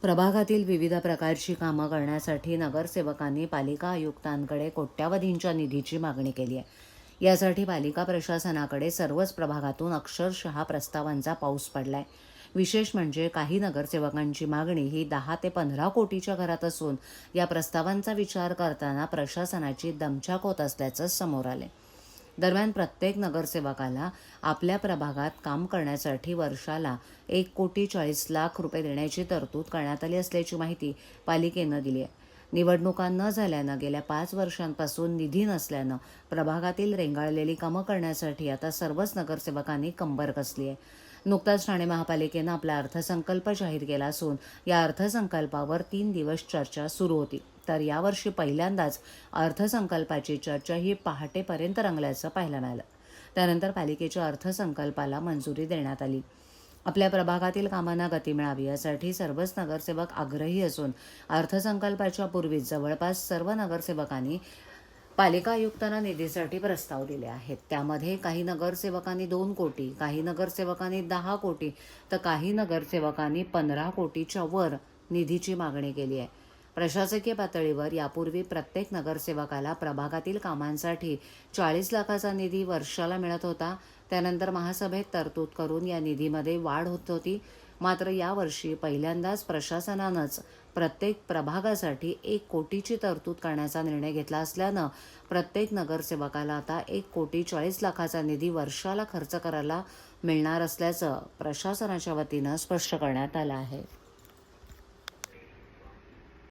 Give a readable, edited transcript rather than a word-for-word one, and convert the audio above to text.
प्रभागातील विविध प्रकारची कामं करण्यासाठी नगरसेवकांनी पालिका आयुक्तांकडे कोट्यावधींच्या निधीची मागणी केली आहे। यासाठी पालिका प्रशासनाकडे सर्वच प्रभागातून अक्षरशः प्रस्तावांचा पाऊस पडलाय। विशेष म्हणजे काही नगरसेवकांची मागणी ही 10 ते 15 कोटीच्या घरात असून या प्रस्तावांचा विचार करताना प्रशासनाची दमछाक होत असल्याचं समोर आले। दरम्यान प्रत्येक नगरसेवकाला आपल्या प्रभागात काम करण्यासाठी वर्षाला 1,40,00,000 रुपये देण्याची तरतूद करण्यात आली असल्याची माहिती पालिकेनं दिली आहे। निवडणुका न झाल्यानं गेल्या 5 वर्षांपासून निधी नसल्यानं प्रभागातील रेंगाळलेली कामं करण्यासाठी आता सर्वच नगरसेवकांनी कंबर कसली आहे। नुकताच ठाणे महापालिकेनं आपला अर्थसंकल्प जाहीर केला असून या अर्थसंकल्पावर 3 दिवस चर्चा सुरू होती। तर यावर्षी पहिल्यांदाच अर्थसंकल्पाची चर्चा ही पहाटेपर्यंत रंगल्याचं पाहायला मिळालं। त्यानंतर पालिकेच्या अर्थसंकल्पाला मंजुरी देण्यात आली। आपल्या प्रभागातील कामांना गती मिळावी यासाठी सर्वच नगरसेवक आग्रही असून अर्थसंकल्पाच्या पूर्वीच जवळपास सर्व नगरसेवकांनी पालिका आयुक्तांना निधीसाठी प्रस्ताव दिले आहेत। त्यामध्ये काही नगरसेवकांनी 2 कोटी, काही नगरसेवकांनी 10 कोटी तर काही नगरसेवकांनी 15 कोटीच्या वर निधीची मागणी केली आहे। प्रशासकीय पातळीवर यापूर्वी प्रत्येक नगरसेवकाला प्रभागातील कामांसाठी 40 लाखाचा निधी वर्षाला मिळत होता। त्यानंतर महासभेत तरतूद करून या निधीमध्ये वाढ होत होती। मात्र यावर्षी पहिल्यांदाच प्रशासनानंच प्रत्येक प्रभागासाठी 1 कोटीची तरतूद करण्याचा निर्णय घेतला असल्यानं प्रत्येक नगरसेवकाला आता 1,40,00,000चा निधी वर्षाला खर्च करायला मिळणार असल्याचं प्रशासनाच्या वतीनं स्पष्ट करण्यात आलं आहे।